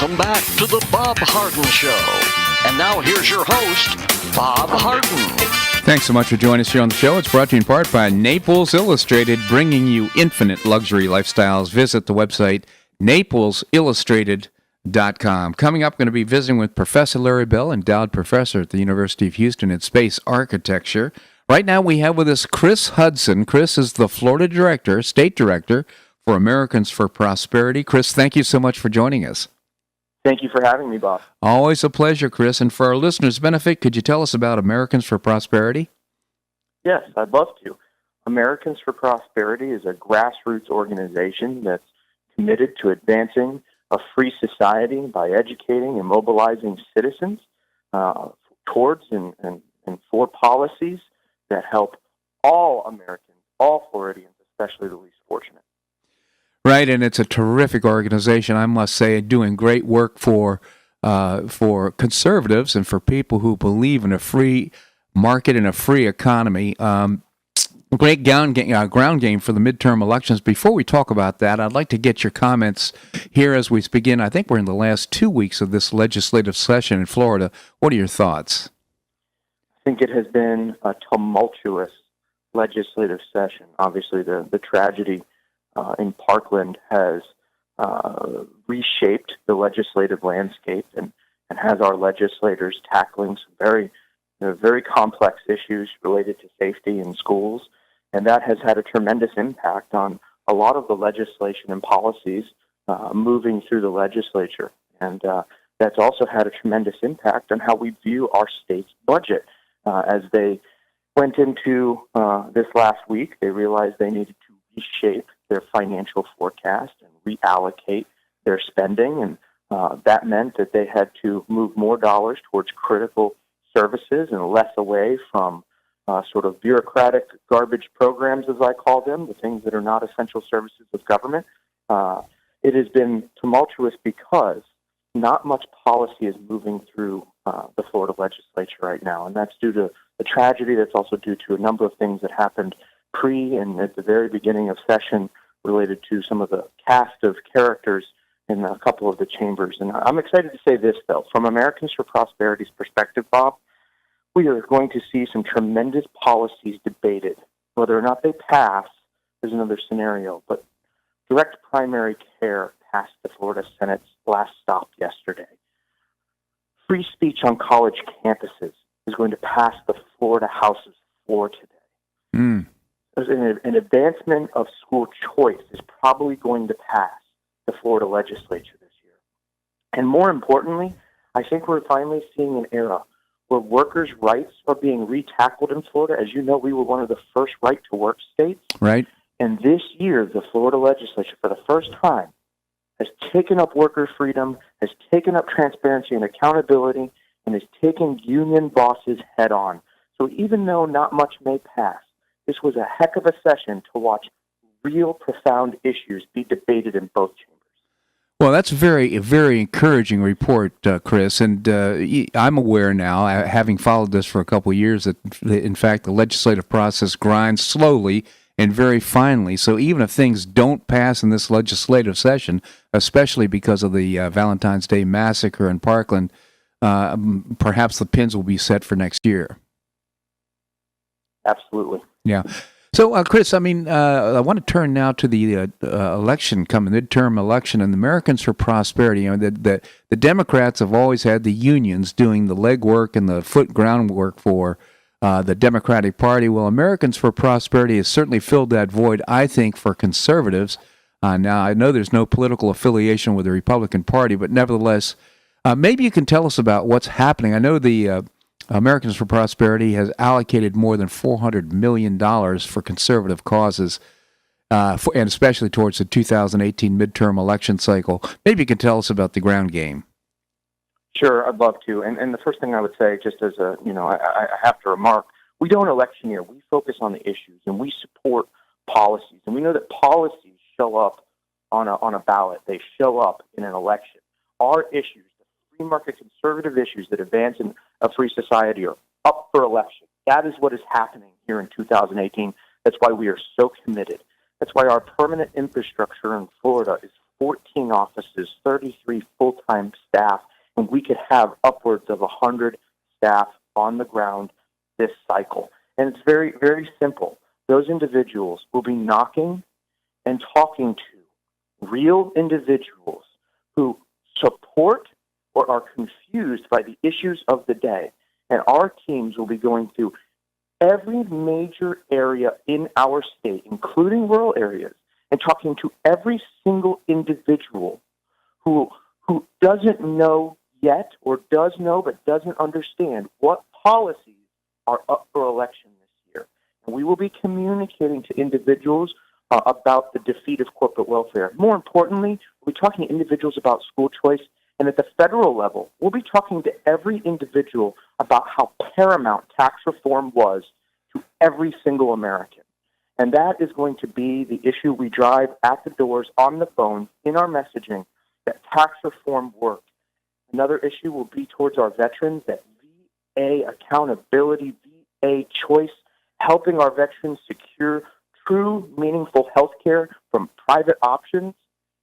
Welcome back to the Bob Harden Show. And now here's your host, Bob Harden. Thanks so much for joining us here on the show. It's brought to you in part by Naples Illustrated, bringing you infinite luxury lifestyles. Visit the website, naplesillustrated.com. Coming up, going to be visiting with Professor Larry Bell, endowed professor at the University of Houston in space architecture. Right now we have with us Chris Hudson. Chris is the Florida Director, State Director for Americans for Prosperity. Chris, thank you so much for joining us. Thank you for having me, Bob. Always a pleasure, Chris. And for our listeners' benefit, could you tell us about Americans for Prosperity? Yes, I'd love to. Americans for Prosperity is a grassroots organization that's committed to advancing a free society by educating and mobilizing citizens towards and for policies that help all Americans, all Floridians, especially the least fortunate. Right, and it's a terrific organization, I must say, doing great work for conservatives and for people who believe in a free market and a free economy. Great ground game for the midterm elections. Before we talk about that, I'd like to get your comments here as we begin. I think we're in the last 2 weeks of this legislative session in Florida. What are your thoughts? I think it has been a tumultuous legislative session. Obviously, the tragedy in Parkland has reshaped the legislative landscape and has our legislators tackling some very complex issues related to safety in schools. And that has had a tremendous impact on a lot of the legislation and policies moving through the legislature. And that's also had a tremendous impact on how we view our state's budget. As they went into this last week, they realized they needed to reshape their financial forecast and reallocate their spending. And that meant that they had to move more dollars towards critical services and less away from sort of bureaucratic garbage programs, as I call them, the things that are not essential services of government. It has been tumultuous because not much policy is moving through the Florida legislature right now, and that's due to the tragedy. That's also due to a number of things that happened pre and at the very beginning of session related to some of the cast of characters in a couple of the chambers. And I'm excited to say this, though. From Americans for Prosperity's perspective, Bob, we are going to see some tremendous policies debated. Whether or not they pass is another scenario, but direct primary care passed the Florida Senate's last stop yesterday. Free speech on college campuses is going to pass the Florida House's floor today. An advancement of school choice is probably going to pass the Florida legislature this year. And more importantly, I think we're finally seeing an era where workers' rights are being retackled in Florida. As you know, we were one of the first right-to-work states. Right. And this year, the Florida legislature, for the first time, has taken up worker freedom, has taken up transparency and accountability, and has taken union bosses head on. So even though not much may pass, this was a heck of a session to watch real profound issues be debated in both chambers. Well, that's a very encouraging report, Chris. And I'm aware now, having followed this for a couple of years, that in fact the legislative process grinds slowly and very finely. So even if things don't pass in this legislative session, especially because of the Valentine's Day massacre in Parkland, perhaps the pins will be set for next year. Absolutely. Yeah. So, Chris, I want to turn now to the election coming, midterm election, and the Americans for Prosperity. You know, the Democrats have always had the unions doing the legwork and the foot groundwork for the Democratic Party. Well, Americans for Prosperity has certainly filled that void, I think, for conservatives. Now, I know there's no political affiliation with the Republican Party, but nevertheless, maybe you can tell us about what's happening. I know the Americans for Prosperity has allocated more than $400 million for conservative causes, and especially towards the 2018 midterm election cycle. Maybe you can tell us about the ground game. Sure, I'd love to. And the first thing I would say, just as I have to remark, we don't electioneer. We focus on the issues, and we support policies. And we know that policies show up on a ballot. They show up in an election. Our issues, free market conservative issues that advance in a free society, are up for election. That is what is happening here in 2018. That's why we are so committed. That's why our permanent infrastructure in Florida is 14 offices, 33 full-time staff, and we could have upwards of 100 staff on the ground this cycle. And it's very, very simple. Those individuals will be knocking and talking to real individuals who support or are confused by the issues of the day. And our teams will be going through every major area in our state, including rural areas, and talking to every single individual who doesn't know yet or does know but doesn't understand what policies are up for election this year. And we will be communicating to individuals about the defeat of corporate welfare. More importantly, we'll be talking to individuals about school choice. And at the federal level, we'll be talking to every individual about how paramount tax reform was to every single American. And that is going to be the issue we drive at the doors, on the phone, in our messaging, that tax reform worked. Another issue will be towards our veterans, that VA accountability, VA choice, helping our veterans secure true, meaningful health care from private options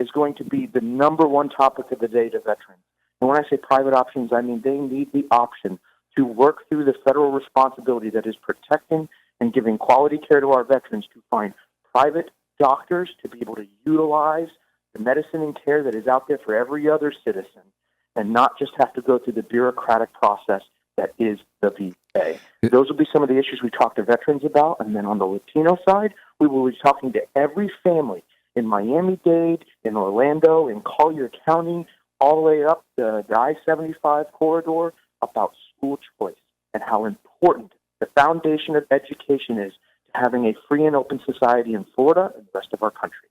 is going to be the number one topic of the day to veterans. And when I say private options, I mean they need the option to work through the federal responsibility that is protecting and giving quality care to our veterans, to find private doctors to be able to utilize the medicine and care that is out there for every other citizen, and not just have to go through the bureaucratic process that is the VA. Those will be some of the issues we talk to veterans about. And then on the Latino side, we will be talking to every family in Miami-Dade, in Orlando, in Collier County, all the way up the I-75 corridor, about school choice and how important the foundation of education is to having a free and open society in Florida and the rest of our country.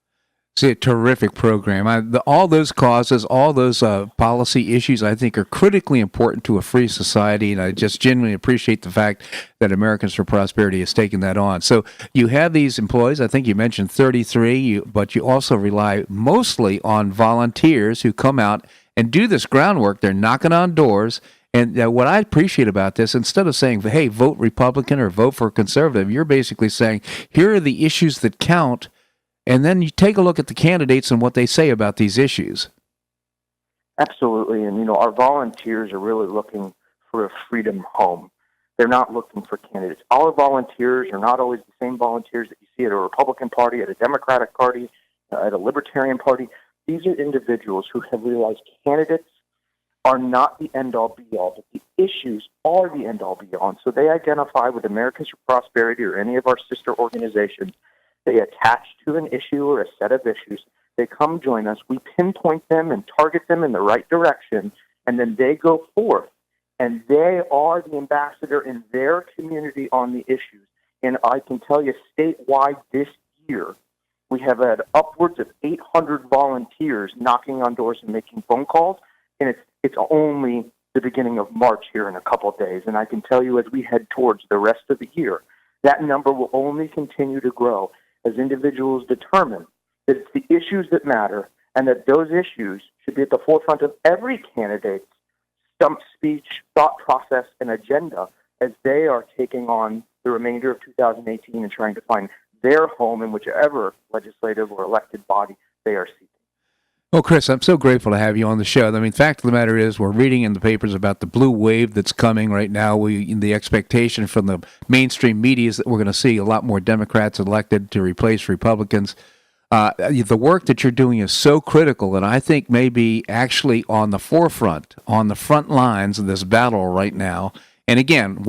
It's a terrific program. All those causes, all those policy issues, I think, are critically important to a free society, and I just genuinely appreciate the fact that Americans for Prosperity has taken that on. So you have these employees, I think you mentioned 33, but you also rely mostly on volunteers who come out and do this groundwork. They're knocking on doors. And what I appreciate about this, instead of saying, hey, vote Republican or vote for conservative, you're basically saying, here are the issues that count. And then you take a look at the candidates and what they say about these issues. Absolutely. And, our volunteers are really looking for a freedom home. They're not looking for candidates. Our volunteers are not always the same volunteers that you see at a Republican Party, at a Democratic Party, at a Libertarian Party. These are individuals who have realized candidates are not the end-all, be-all, but the issues are the end-all, be-all. And so they identify with Americans for Prosperity or any of our sister organizations. They attach to an issue or a set of issues. They come join us. We pinpoint them and target them in the right direction, and then they go forth, and they are the ambassador in their community on the issues. And I can tell you statewide this year, we have had upwards of 800 volunteers knocking on doors and making phone calls, and it's only the beginning of March here in a couple of days. And I can tell you as we head towards the rest of the year, that number will only continue to grow as individuals determine that it's the issues that matter and that those issues should be at the forefront of every candidate's stump speech, thought process, and agenda as they are taking on the remainder of 2018 and trying to find their home in whichever legislative or elected body they are seeking. Well, Chris, I'm so grateful to have you on the show. I mean, fact of the matter is, we're reading in the papers about the blue wave that's coming right now. The expectation from the mainstream media is that we're going to see a lot more Democrats elected to replace Republicans. The work that you're doing is so critical, and I think maybe actually on the forefront, on the front lines of this battle right now. And again,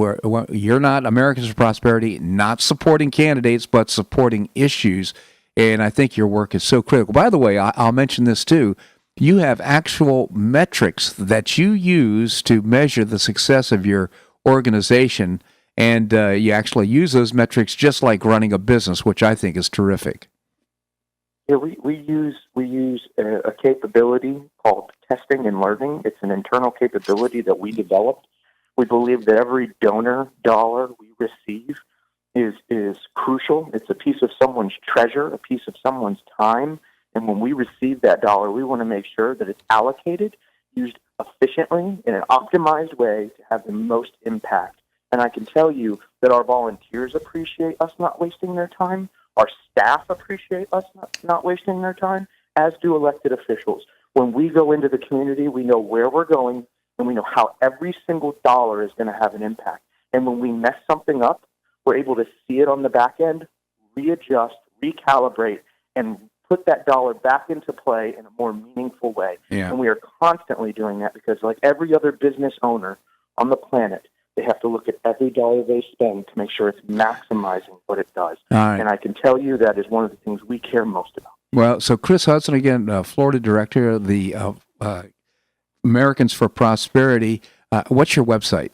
you're not Americans for Prosperity, not supporting candidates, but supporting issues. And I think your work is so critical. By the way, I'll mention this too. You have actual metrics that you use to measure the success of your organization, and you actually use those metrics just like running a business, which I think is terrific. Yeah, we use a capability called testing and learning. It's an internal capability that we developed. We believe that every donor dollar we receive is crucial. It's a piece of someone's treasure, a piece of someone's time. And when we receive that dollar, we want to make sure that it's allocated, used efficiently in an optimized way to have the most impact. And I can tell you that our volunteers appreciate us not wasting their time. Our staff appreciate us not wasting their time. as do elected officials. When we go into the community, we know where we're going, and we know how every single dollar is going to have an impact. And when we mess something up, we're able to see it on the back end, readjust, recalibrate, and put that dollar back into play in a more meaningful way. Yeah. And we are constantly doing that because, like every other business owner on the planet, they have to look at every dollar they spend to make sure it's maximizing what it does. All right. And I can tell you that is one of the things we care most about. Well, so Chris Hudson, again, Florida Director of the Americans for Prosperity. What's your website?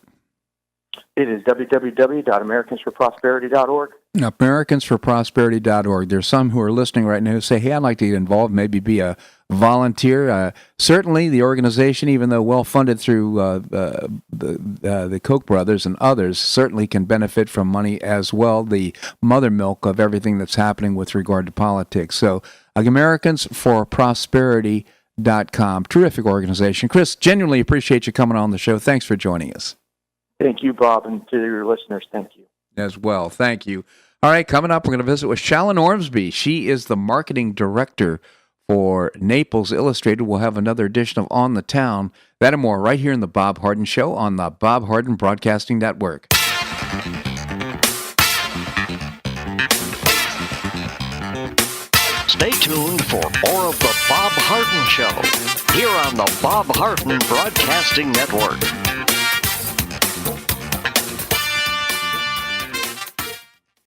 It is www.americansforprosperity.org. AmericansForProsperity.org. There's some who are listening right now who say, hey, I'd like to get involved, maybe be a volunteer. Certainly the organization, even though well-funded through the Koch brothers and others, certainly can benefit from money as well, the mother milk of everything that's happening with regard to politics. So AmericansForProsperity.com. Terrific organization. Chris, genuinely appreciate you coming on the show. Thanks for joining us. Thank you, Bob, and to your listeners, thank you. As well. Thank you. All right, coming up, we're going to visit with Shalyn Ormsby. She is the marketing director for Naples Illustrated. We'll have another edition of On the Town. That and more right here in the Bob Harden Show on the Bob Harden Broadcasting Network. Stay tuned for more of the Bob Harden Show here on the Bob Harden Broadcasting Network.